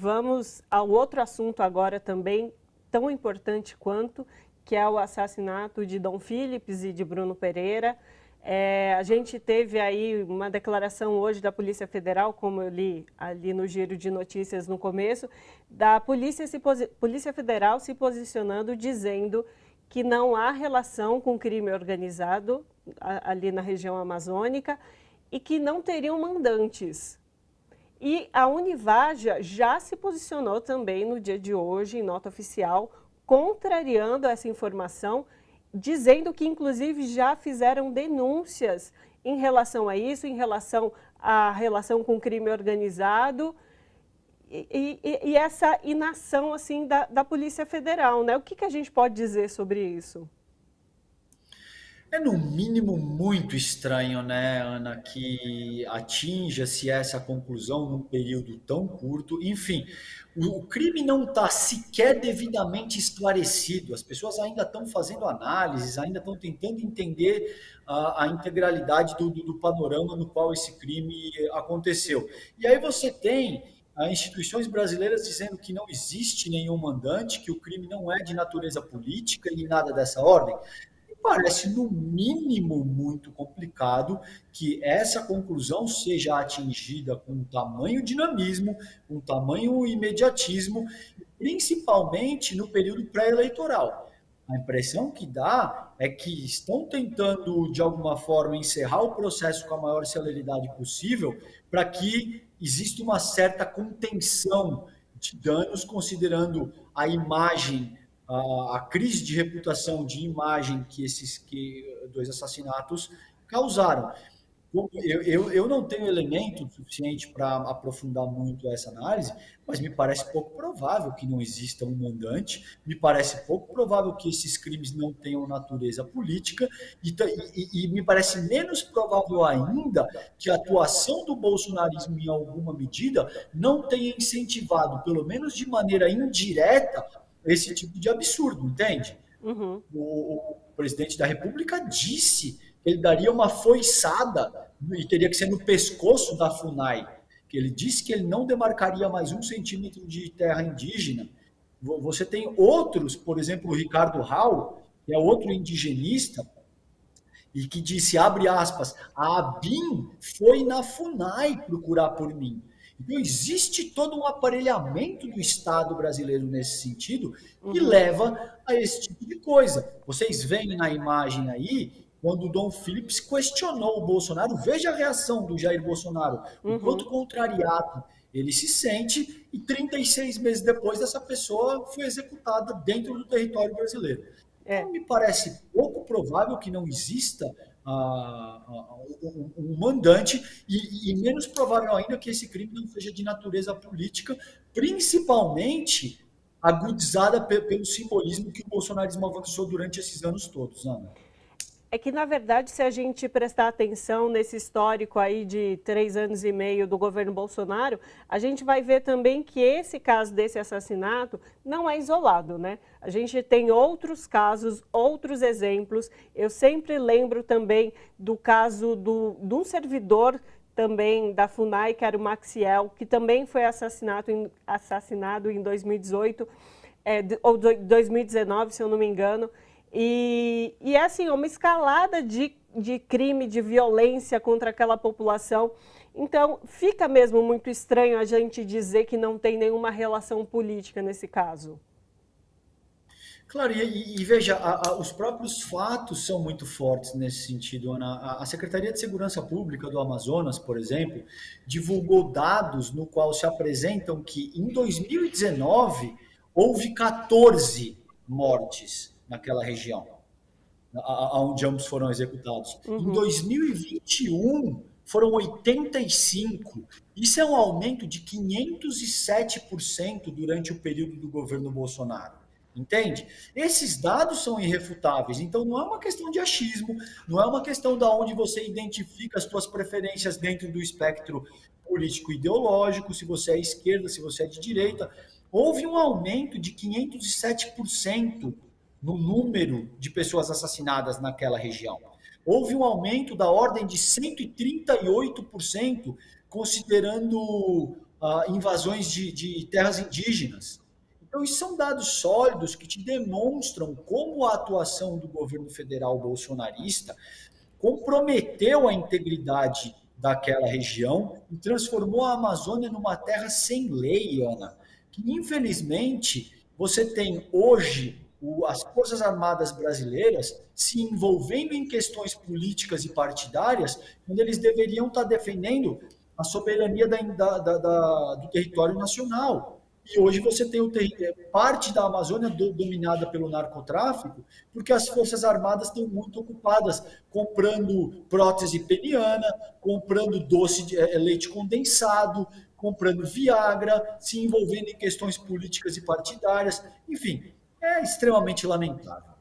Vamos ao outro assunto agora também, tão importante quanto, que é o assassinato de Dom Philips e de Bruno Pereira. A gente teve aí uma declaração hoje da Polícia Federal, como eu li ali no giro de notícias no começo, da Polícia Federal se posicionando, dizendo que não há relação com crime organizado ali na região amazônica e que não teriam mandantes. E a Univaja já se posicionou também no dia de hoje, em nota oficial, contrariando essa informação, dizendo que, inclusive, já fizeram denúncias em relação a isso, em relação à relação com o crime organizado e essa inação assim, da Polícia Federal, né? O que a gente pode dizer sobre isso? É no mínimo muito estranho, né, Ana, que atinja-se essa conclusão num período tão curto. Enfim, o crime não está sequer devidamente esclarecido. As pessoas ainda estão fazendo análises, ainda estão tentando entender a integralidade do panorama no qual esse crime aconteceu. E aí você tem instituições brasileiras dizendo que não existe nenhum mandante, que o crime não é de natureza política e nada dessa ordem. Parece, no mínimo, muito complicado que essa conclusão seja atingida com tamanho dinamismo, com tamanho imediatismo, principalmente no período pré-eleitoral. A impressão que dá é que estão tentando, de alguma forma, encerrar o processo com a maior celeridade possível para que exista uma certa contenção de danos, considerando a imagem, a crise de reputação, de imagem que esses dois assassinatos causaram. Eu não tenho elemento suficiente para aprofundar muito essa análise, mas me parece pouco provável que não exista um mandante, me parece pouco provável que esses crimes não tenham natureza política, e me parece menos provável ainda que a atuação do bolsonarismo, em alguma medida, não tenha incentivado, pelo menos de maneira indireta, esse tipo de absurdo, entende? Uhum. O presidente da República disse que ele daria uma foiçada e teria que ser no pescoço da FUNAI. Que ele disse que ele não demarcaria mais 1 centímetro de terra indígena. Você tem outros, por exemplo, o Ricardo Rau, que é outro indigenista, e que disse, abre aspas, a ABIN foi na FUNAI procurar por mim. Então, existe todo um aparelhamento do Estado brasileiro nesse sentido que Uhum. leva a esse tipo de coisa. Vocês veem na imagem aí, quando o Dom Philips questionou o Bolsonaro, veja a reação do Jair Bolsonaro, o quanto Uhum. contrariado ele se sente, e 36 meses depois essa pessoa foi executada dentro do território brasileiro. É. Então, me parece pouco provável que não exista um mandante e menos provável ainda que esse crime não seja de natureza política, principalmente agudizada pelo simbolismo que o bolsonarismo avançou durante esses anos todos, Ana. É que, na verdade, se a gente prestar atenção nesse histórico aí de 3 anos e meio do governo Bolsonaro, a gente vai ver também que esse caso desse assassinato não é isolado, né? A gente tem outros casos, outros exemplos. Eu sempre lembro também do caso de um servidor também da FUNAI, que era o Maxiel, que também foi assassinado em 2018, ou 2019, se eu não me engano. E é assim, uma escalada de crime, de violência contra aquela população. Então, fica mesmo muito estranho a gente dizer que não tem nenhuma relação política nesse caso. Claro, e veja, os próprios fatos são muito fortes nesse sentido, Ana. A Secretaria de Segurança Pública do Amazonas, por exemplo, divulgou dados no qual se apresentam que em 2019 houve 14 mortes naquela região, onde ambos foram executados. Em Uhum. 2021 foram 85. Isso é um aumento de 507% durante o período do governo Bolsonaro. Entende? Esses dados são irrefutáveis, então não é uma questão de achismo, não é uma questão da onde você identifica as suas preferências dentro do espectro político ideológico, se você é esquerda, se você é de direita. Houve um aumento de 507% no número de pessoas assassinadas naquela região. Houve um aumento da ordem de 138%, considerando invasões de terras indígenas. Então, isso são dados sólidos que te demonstram como a atuação do governo federal bolsonarista comprometeu a integridade daquela região e transformou a Amazônia numa terra sem lei, Ana. Que, infelizmente, você tem hoje as Forças Armadas brasileiras se envolvendo em questões políticas e partidárias, quando eles deveriam estar defendendo a soberania do território nacional. E hoje você tem parte da Amazônia dominada pelo narcotráfico, porque as Forças Armadas estão muito ocupadas comprando prótese peniana, comprando leite condensado, comprando Viagra, se envolvendo em questões políticas e partidárias. Enfim, é extremamente lamentável.